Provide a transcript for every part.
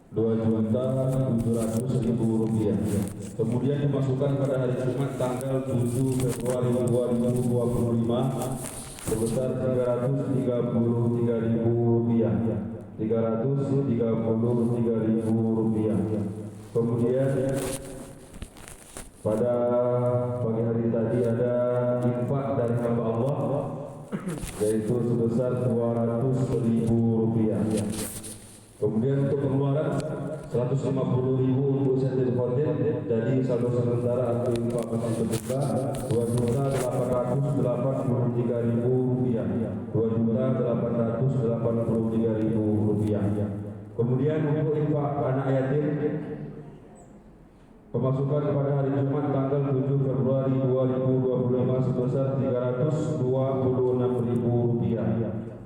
Rp2.700.000. Kemudian dimasukkan pada hari Jumat tanggal 7 Februari 2025 sebesar Rp333.000. Rp333.000. Kemudian pada pagi hari tadi ada infak dari hamba Allah yaitu sebesar Rp200.000. Kemudian untuk pengeluaran Rp150.000 untuk sentil hotel, jadi saldo sementara untuk infak masih terbuka Rp2.883.000. Rp2.883.000. Kemudian untuk infak anak yatim, pemasukan pada hari Jumat tanggal 7 Februari 2025 sebesar Rp326.000.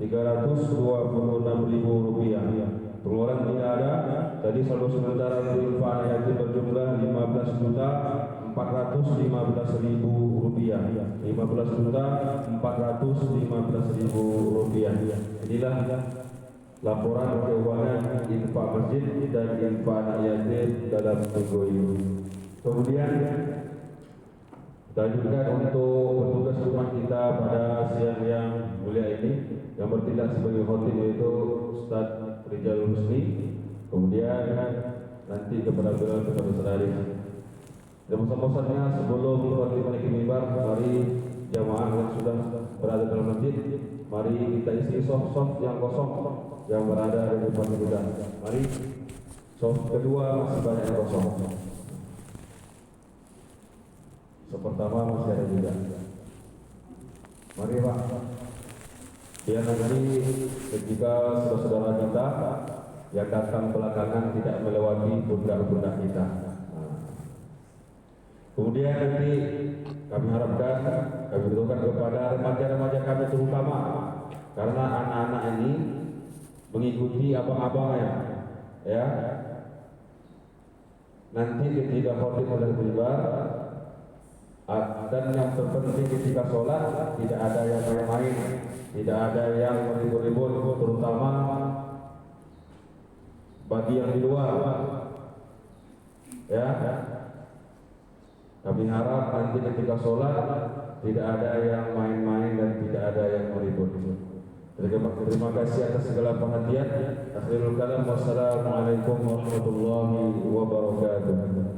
Rp326.000. Pengeluaran tidak ada. Tadi saldo sementara untuk infak anak yatim berjumlah Rp15.415.000. Rp15.415.000. Inilah laporan keuangan infak masjid dan infak anak yatim dalam minggu ini. Kemudian kita lanjutkan untuk petugas rumah kita pada siang yang mulia ini yang bertindak sebagai khotib yaitu Ustaz Rijal Husni. Kemudian nanti kepada beliau kita berserah. Dan bosan-bosannya sebelum khotib menaiki mimbar, mari jamaah yang sudah berada dalam masjid, mari kita isi soft yang kosong yang berada di depan kita. Mari soft kedua masih banyak yang kosong. Pertama masih ada juga. Mari Pak. Biar nanti ketika saudara-saudara kita yang datang belakangan tidak melewati pundak-pundak kita. Kemudian nanti kami harapkan, kami berikan kepada remaja-remaja kami terutama, karena anak-anak ini mengikuti abang-abangnya, ya. Nanti ketika khotib oleh mimbar, dan yang terpenting ketika sholat tidak ada yang main-main, tidak ada yang ribut-ribut, terutama bagi yang di luar, ya. Kami harap nanti ketika sholat tidak ada yang main-main dan tidak ada yang meribut. Terima kasih atas segala perhatian. Akhirul kalam, wassalamualaikum warahmatullahi wabarakatuh.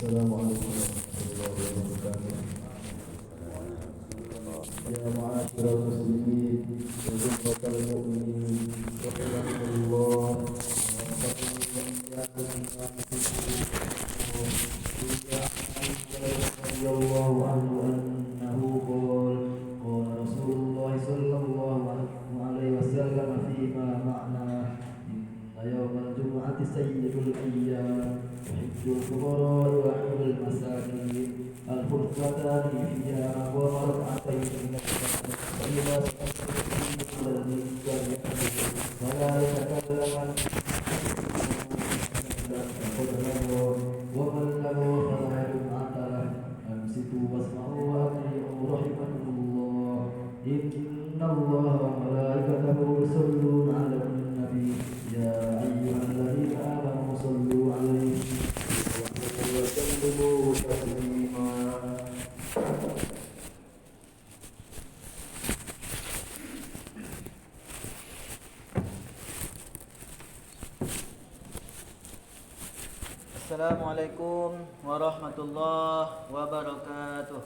Assalamualaikum warahmatullahi wabarakatuh. Ya ma'asyiral muslimin wa jumlatal mu'minin rahimakumullah. Radhiyallahu anhu annahu qala Rasulullah sallallahu alaihi wasallam fima ma'na inna yawmal jumu'ati sayyidul ayyam الفقراء وعيد المساكين الفرقتان فيها وركعتين فإذا سكت الذي فلا يتكلم ومن له خلائق عقله أمسكوا واسمعوا وأطيعوا رحمكم الله إن الله وملائكته يصلون على النبي يا أيها الذين آمنوا صلوا عليه وسلموا تسليما. Assalamualaikum warahmatullahi wabarakatuh.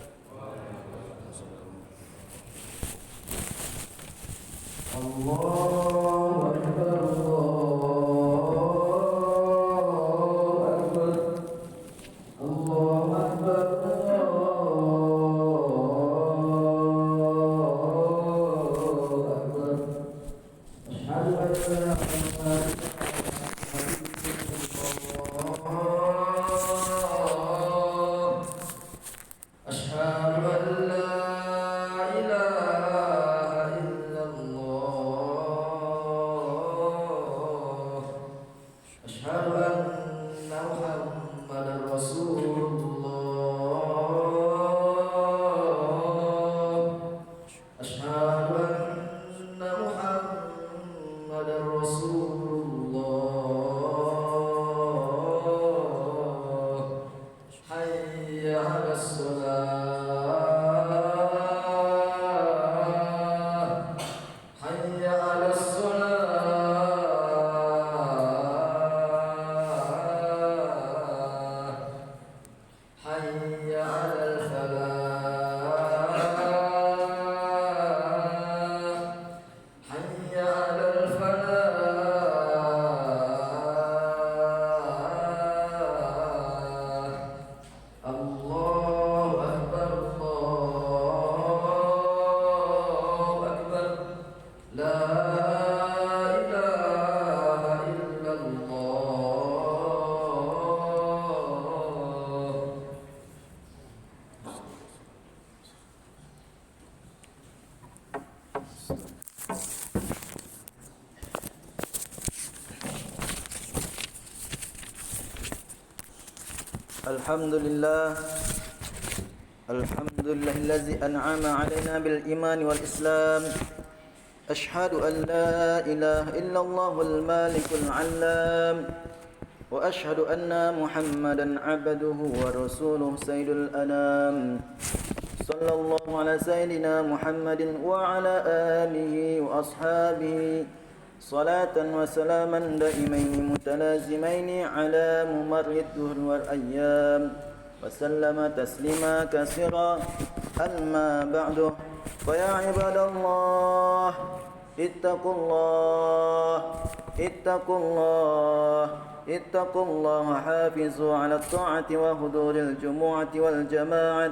Allahu Akbar, Allahu Akbar, Allahu Akbar. أشهد أن لا إله إلا الله أشهد أن محمدا رسول الله أشهد أن محمدا رسول الله حي على الصلاة حي على الصلاة حي على الفلاح حي على الفلاح الله أكبر الله أكبر لا إله إلا الله Alhamdulillah الذي أنعم علينا بالإيمان والإسلام أشهد أن لا إله إلا الله المالك العلام وأشهد أن محمدا عبده ورسوله سيد الأنام صلى الله على سيدنا محمد وعلى آله وأصحابه صلاة وسلاما دائمين متلازمين على ممر الدهر والأيام وسلم تسليما كثيرا أما بعد فيا عباد الله اتقوا الله اتقوا الله اتقوا الله حافظوا على الطاعة وحضور الجمعة والجماعة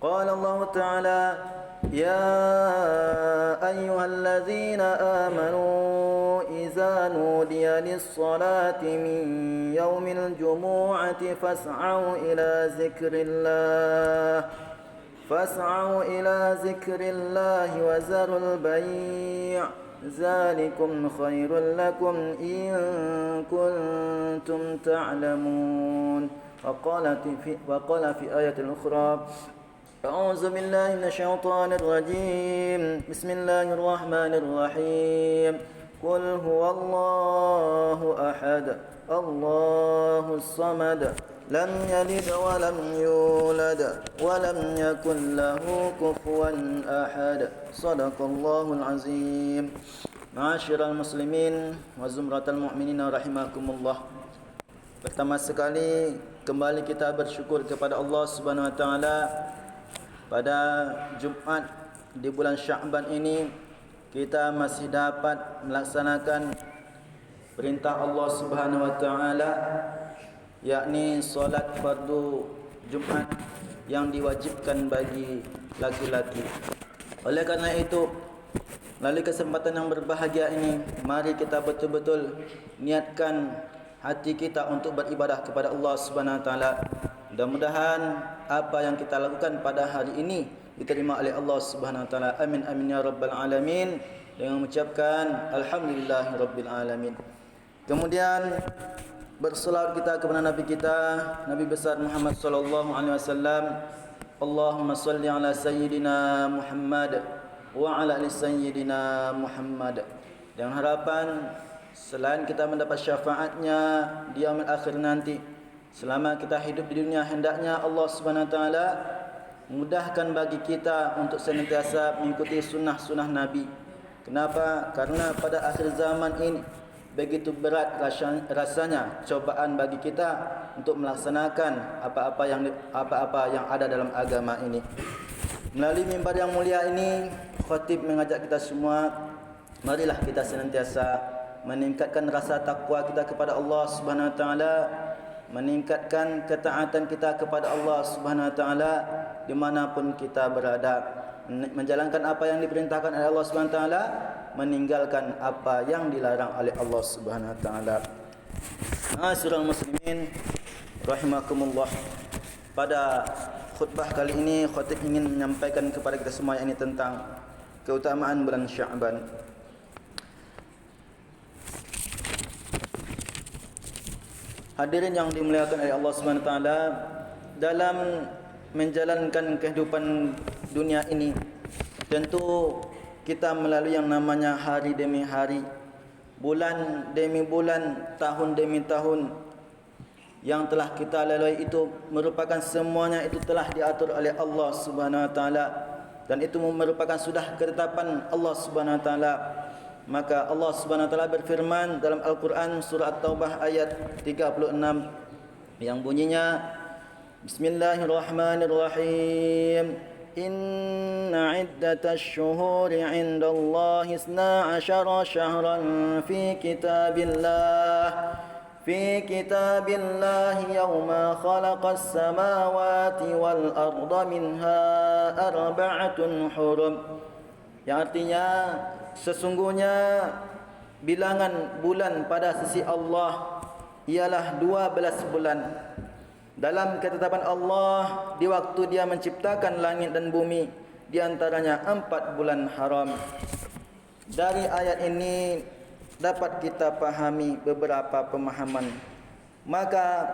قال الله تعالى يا أيها الذين آمنوا إذا نودي للصلاة من يوم الجمعة فاسعوا إلى ذكر الله وذروا البيع ذلكم خير لكم إن كنتم تعلمون وقال في آية أخرى أعوذ بالله من الشيطان الرجيم بسم الله الرحمن الرحيم قل هو الله أحد الله الصمد لم يلد ولم يولد ولم يكن له كفوا أحد صدق الله العظيم معاشر المسلمين وزمرة المؤمنين رحمكم الله. Pertama sekali kembali kita bersyukur kepada Allah Subhanahu wa taala pada Jumat di bulan Sya'ban ini kita masih dapat melaksanakan perintah Allah Subhanahu wa taala, yakni solat fardu Jumat yang diwajibkan bagi laki-laki. Oleh karena itu, melalui kesempatan yang berbahagia ini, mari kita betul-betul niatkan hati kita untuk beribadah kepada Allah Subhanahu wa taala. Mudah-mudahan apa yang kita lakukan pada hari ini diterima oleh Allah Subhanahu wa taala. Amin amin ya rabbal alamin. Dengan mengucapkan alhamdulillahirabbil alamin. Kemudian berselawat kita kepada Nabi kita, Nabi besar Muhammad sallallahu alaihi wasallam. Allahumma salli ala sayyidina Muhammad wa ala ali sayyidina Muhammad. Dengan harapan selain kita mendapat syafaatnya di yaumil akhir nanti, selama kita hidup di dunia, hendaknya Allah Subhanahu wa taala mudahkan bagi kita untuk senantiasa mengikuti sunnah-sunnah Nabi. Kenapa? Karena pada akhir zaman ini begitu berat rasanya cobaan bagi kita untuk melaksanakan apa-apa yang ada dalam agama ini. Melalui mimbar yang mulia ini, khatib mengajak kita semua, marilah kita senantiasa meningkatkan rasa takwa kita kepada Allah Subhanahu wa taala, meningkatkan ketaatan kita kepada Allah Subhanahu wa taala dimanapun kita berada, menjalankan apa yang diperintahkan oleh Allah Subhanahu wa taala, meninggalkan apa yang dilarang oleh Allah Subhanahu wa taala. Ma'asyiral muslimin rahimakumullah. Pada khutbah kali ini khatib ingin menyampaikan kepada kita semua ini tentang keutamaan bulan Sya'ban. Hadirin yang dimuliakan oleh Allah Subhanahu wa taala, dalam menjalankan kehidupan dunia ini tentu kita melalui yang namanya hari demi hari, bulan demi bulan, tahun demi tahun. Yang telah kita lalui itu merupakan semuanya itu telah diatur oleh Allah Subhanahu wa taala, dan itu merupakan sudah ketetapan Allah Subhanahu wa taala. Maka Allah Subhanahu wa taala berfirman dalam Al-Qur'an surah At-Taubah ayat 36 yang bunyinya, Bismillahirrahmanirrahim. Inna iddatash syuhuri 'indallahi 12 syahran fi kitabillah في كتاب الله يوم خلق السماوات والأرض منها أربعة حرم. Yang artinya sesungguhnya bilangan bulan pada sisi Allah ialah 12 bulan. Dalam ketetapan Allah di waktu Dia menciptakan langit dan bumi, di antaranya 4 bulan haram. Dari ayat ini dapat kita pahami beberapa pemahaman. Maka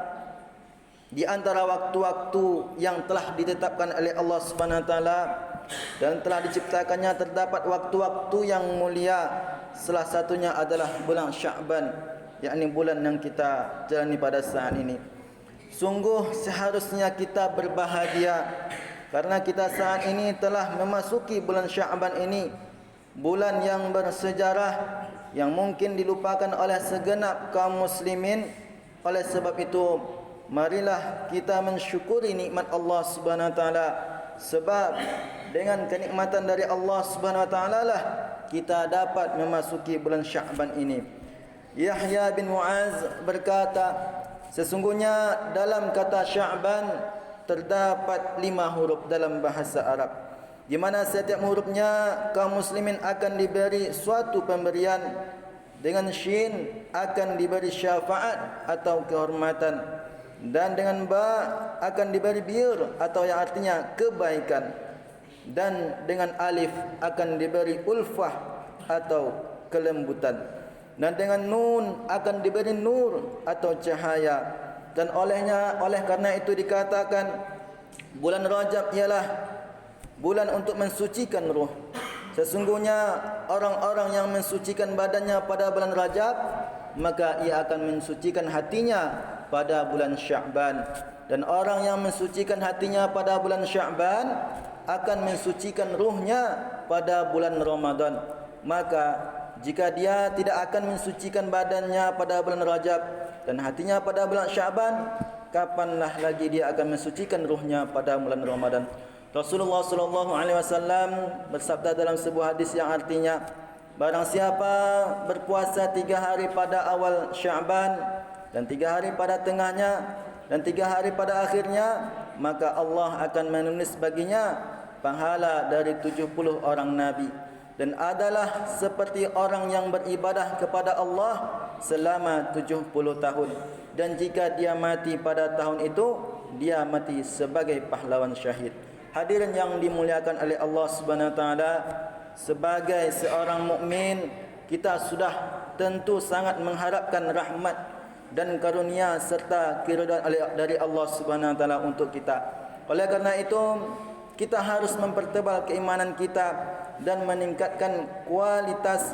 di antara waktu-waktu yang telah ditetapkan oleh Allah Subhanahu wa taala dan telah diciptakannya terdapat waktu-waktu yang mulia. Salah satunya adalah bulan Sya'ban, yakni bulan yang kita jalani pada saat ini. Sungguh seharusnya kita berbahagia karena kita saat ini telah memasuki bulan Sya'ban ini, bulan yang bersejarah yang mungkin dilupakan oleh segenap kaum muslimin. Oleh sebab itu, marilah kita mensyukuri nikmat Allah Subhanahu wa taala, sebab dengan kenikmatan dari Allah Subhanahu wa taala lah kita dapat memasuki bulan Sya'ban ini. Yahya bin Mu'az berkata, sesungguhnya dalam kata Sya'ban terdapat 5 huruf dalam bahasa Arab, di mana setiap hurufnya kaum muslimin akan diberi suatu pemberian. Dengan shin akan diberi syafaat atau kehormatan, dan dengan ba akan diberi bir atau yang artinya kebaikan, dan dengan alif akan diberi ulfah atau kelembutan, dan dengan nun akan diberi nur atau cahaya. Dan oleh karena itu dikatakan bulan Rajab ialah bulan untuk mensucikan ruh. Sesungguhnya orang-orang yang mensucikan badannya pada bulan Rajab, maka ia akan mensucikan hatinya pada bulan Sya'ban. Dan orang yang mensucikan hatinya pada bulan Sya'ban akan mensucikan ruhnya pada bulan Ramadan. Maka jika dia tidak akan mensucikan badannya pada bulan Rajab dan hatinya pada bulan Sya'ban, kapanlah lagi dia akan mensucikan ruhnya pada bulan Ramadan. Rasulullah sallallahu alaihi wasallam bersabda dalam sebuah hadis yang artinya, barang siapa berpuasa 3 hari pada awal Sya'ban dan 3 hari pada tengahnya dan 3 hari pada akhirnya, maka Allah akan menulis baginya pahala dari 70 orang nabi, dan adalah seperti orang yang beribadah kepada Allah selama 70 tahun. Dan jika dia mati pada tahun itu, dia mati sebagai pahlawan syahid. Hadirin yang dimuliakan oleh Allah Subhanahu wa taala, sebagai seorang mukmin kita sudah tentu sangat mengharapkan rahmat dan karunia serta keridhaan dari Allah Subhanahu wa taala untuk kita. Oleh karena itu, kita harus mempertebal keimanan kita dan meningkatkan kualitas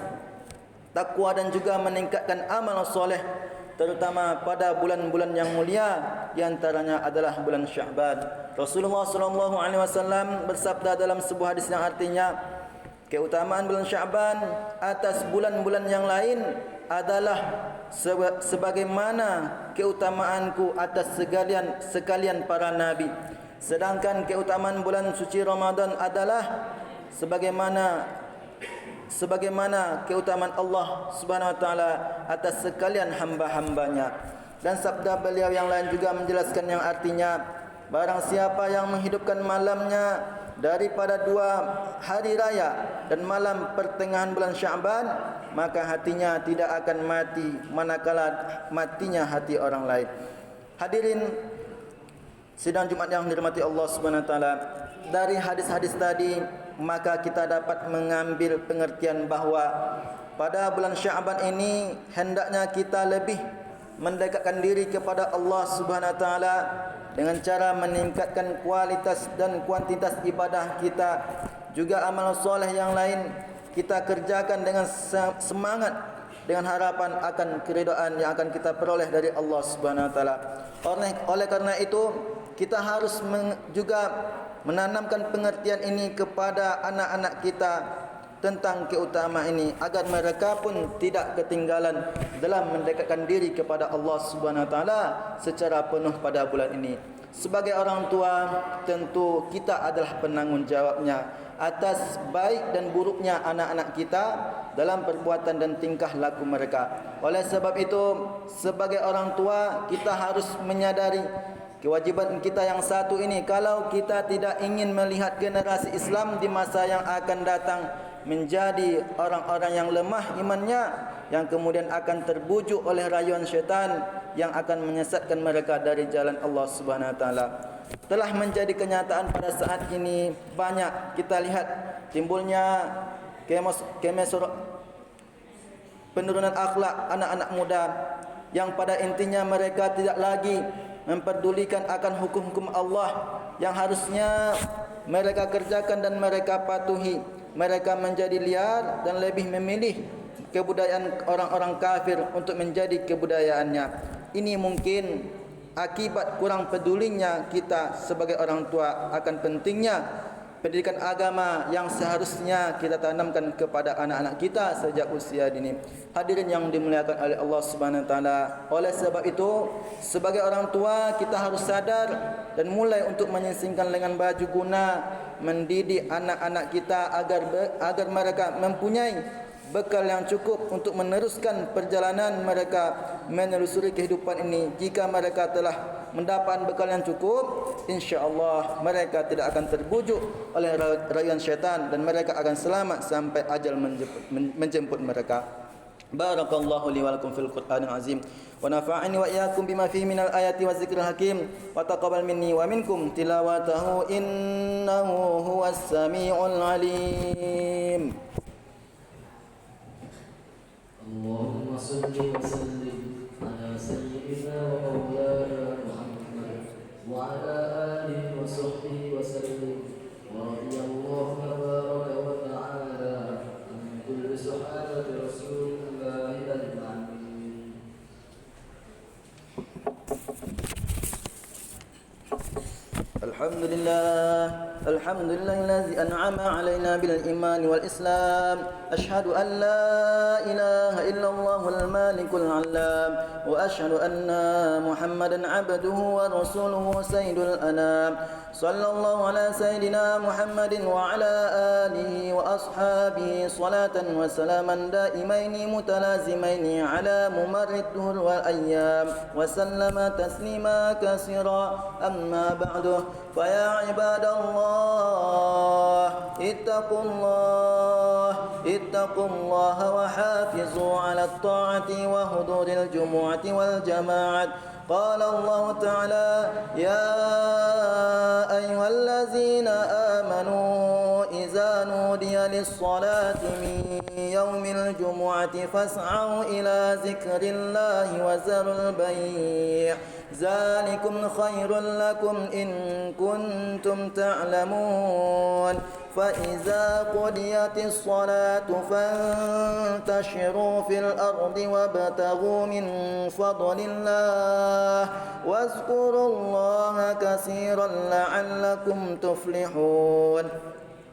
takwa dan juga meningkatkan amal soleh, terutama pada bulan-bulan yang mulia, di antaranya adalah bulan Sya'ban. Rasulullah sallallahu alaihi wasallam bersabda dalam sebuah hadis yang artinya, keutamaan bulan Sya'ban atas bulan-bulan yang lain adalah sebagaimana keutamaanku atas sekalian para nabi. Sedangkan keutamaan bulan suci Ramadan adalah sebagaimana keutamaan Allah Subhanahu wa taala atas sekalian hamba-hambanya. Dan sabda beliau yang lain juga menjelaskan yang artinya, barang siapa yang menghidupkan malamnya daripada 2 hari raya dan malam pertengahan bulan Sya'ban, maka hatinya tidak akan mati manakala matinya hati orang lain. Hadirin, Sidang Jumat yang dirahmati Allah Subhanahu wa taala, dari hadis-hadis tadi maka kita dapat mengambil pengertian bahawa pada bulan Syaban ini hendaknya kita lebih mendekatkan diri kepada Allah Subhanahu wa taala dengan cara meningkatkan kualitas dan kuantitas ibadah kita. Juga amal soleh yang lain kita kerjakan dengan semangat, dengan harapan akan keridaan yang akan kita peroleh dari Allah Subhanahu wa taala. Oleh karena itu kita harus juga menanamkan pengertian ini kepada anak-anak kita tentang keutamaan ini agar mereka pun tidak ketinggalan dalam mendekatkan diri kepada Allah Subhanahu wa taala secara penuh pada bulan ini. Sebagai orang tua, tentu kita adalah penanggung jawabnya atas baik dan buruknya anak-anak kita dalam perbuatan dan tingkah laku mereka. Oleh sebab itu, sebagai orang tua kita harus menyadari kewajiban kita yang satu ini. Kalau kita tidak ingin melihat generasi Islam di masa yang akan datang menjadi orang-orang yang lemah imannya, yang kemudian akan terbujuk oleh rayuan syaitan yang akan menyesatkan mereka dari jalan Allah Subhanahu wa taala, telah menjadi kenyataan pada saat ini. Banyak kita lihat timbulnya penurunan akhlak anak-anak muda yang pada intinya mereka tidak lagi memperdulikan akan hukum-hukum Allah yang harusnya mereka kerjakan dan mereka patuhi. Mereka menjadi liar dan lebih memilih kebudayaan orang-orang kafir untuk menjadi kebudayaannya. Ini mungkin akibat kurang pedulinya kita sebagai orang tua akan pentingnya pendidikan agama yang seharusnya kita tanamkan kepada anak-anak kita sejak usia dini. Hadirin yang dimuliakan oleh Allah Subhanahu wa taala, oleh sebab itu sebagai orang tua kita harus sadar dan mulai untuk menyisingkan lengan baju guna mendidik anak-anak kita agar mereka mempunyai bekal yang cukup untuk meneruskan perjalanan mereka menelusuri kehidupan ini. Jika mereka telah mendapat bekal yang cukup, insya-Allah mereka tidak akan terbujuk oleh rayuan syaitan dan mereka akan selamat sampai ajal menjemput mereka. Barakallahu li wa lakum fil Qur'anil azim wa nafa'ani wa iyyakum bima fihi minal ayati wa dzikril hakim wa taqabbal minni wa minkum tilawatahu innahu huwas samiul alim. اللهم صل وسلم على سيدنا ومولانا محمد وعلى آله وصحبه وسلم ورضي الله تبارك وتعالى عن كل صحابة رسول الله أجمعين. الحمد لله الذي أنعم علينا بالإيمان والإسلام. أشهد أن لا إله إلا الله المالك العلام وأشهد أن محمدا عبده ورسوله سيد الأنام. صلى الله على سيدنا محمد وعلى آله وأصحابه صلاة وسلاما دائمين متلازمين على ممر الدهر والأيام وسلم تسليما كثيرا. أما بعد، فيا عباد الله اتقوا الله وحافظوا على الطاعة وحضور الجمعة والجماعة. قال الله تعالى: يا أيها الذين آمنوا إذا نودي للصلاة من يوم الجمعة فاسعوا إلى ذكر الله وذروا البيع ذلكم خير لكم إن كنتم تعلمون. فإذا قضيت الصلاة فانتشروا في الأرض وابتغوا من فضل الله واذكروا الله كثيرا لعلكم تفلحون.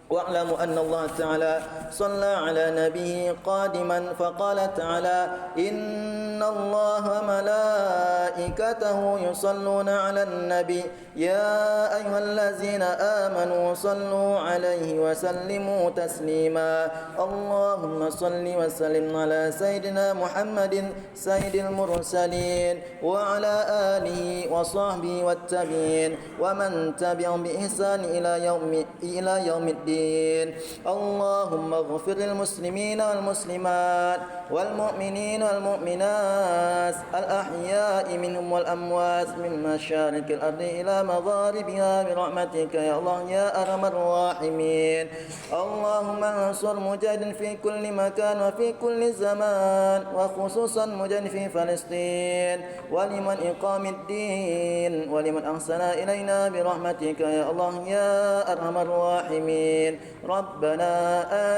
واعلموا أن الله تعالى صلى على نبيه قادما فقال تعالى: إن الله ملائكته يصلون على النبي يا أيها الذين آمنوا صلوا عليه وسلموا تسليما. اللهم صل وسلم على سيدنا محمد سيد المرسلين وعلى آله وصحبه والتابعين ومن تبعهم بإحسان إلى يوم الدين. الدين. اللهم اغفر للمسلمين والمسلمات والمؤمنين والمؤمنات الأحياء منهم والأموات من مشارق الأرض إلى مغاربها برحمتك يا الله يا أرحم الراحمين. اللهم انصر مجاهد في كل مكان وفي كل زمان، وخصوصا مجاهد في فلسطين، ولمن إقام الدين ولمن أحسن إلينا برحمتك يا الله يا أرحم الراحمين. ربنا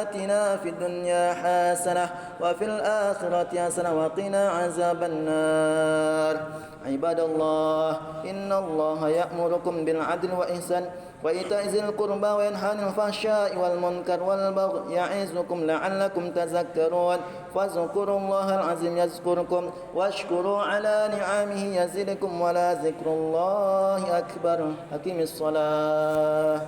آتنا في الدنيا حسنة وفي الآخرة حسنة وقنا عذاب النار. عباد الله، إن الله يأمركم بالعدل والإحسان وإيتاء ذي القربى وينهى عن الفحشاء والمنكر والبغي يعظكم لعلكم تذكرون. فاذكروا الله العظيم يذكركم واشكروا على نعمه يزدكم ولذكر الله أكبر. أقم الصلاة.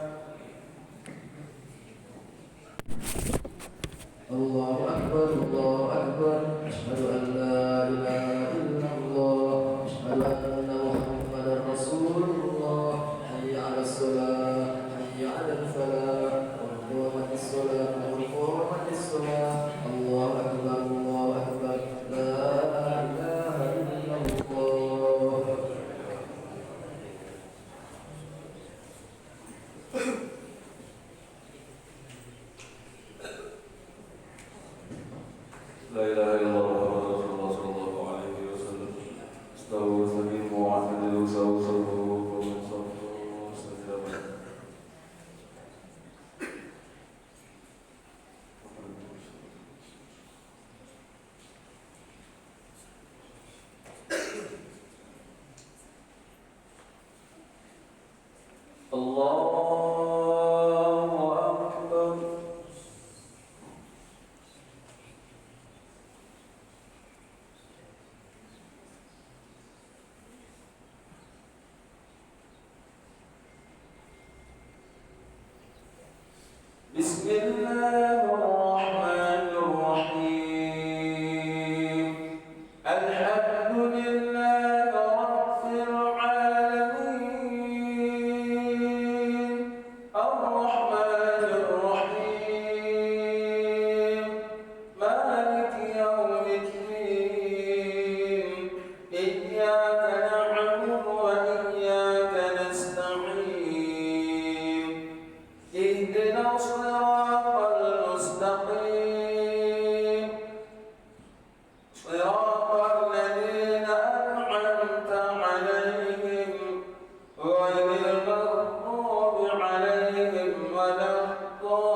الله أكبر الله أكبر أشهد أن لا إله إلا الله أشهد أن محمدا رسول الله. حي على الصلاة حي على الفلاح قد قامت الصلاة قد قامت الصلاة. الله أكبر الله أكبر لا إله إلا الله. لا إله إلا الله محمد رسول الله صلى الله عليه وسلم. استووا واستقيموا واعتدلوا سووا صلوا ومن صلوا استجابا. الله أكبر. بسم الله الرحمن الرحيم. الحمد لله رب العالمين الرحمن الرحيم مالك يوم الدين. إياك نعبد وإياك نستعين. اهدنا الصراط المستقيم صراط الذين أنعمت عليهم غير المغضوب عليهم ولا الضالين.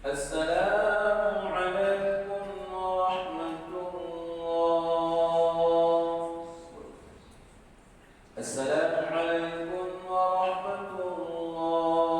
السلام عليكم ورحمة الله. السلام عليكم ورحمة الله.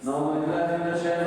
نعوذ بالله من الشيطان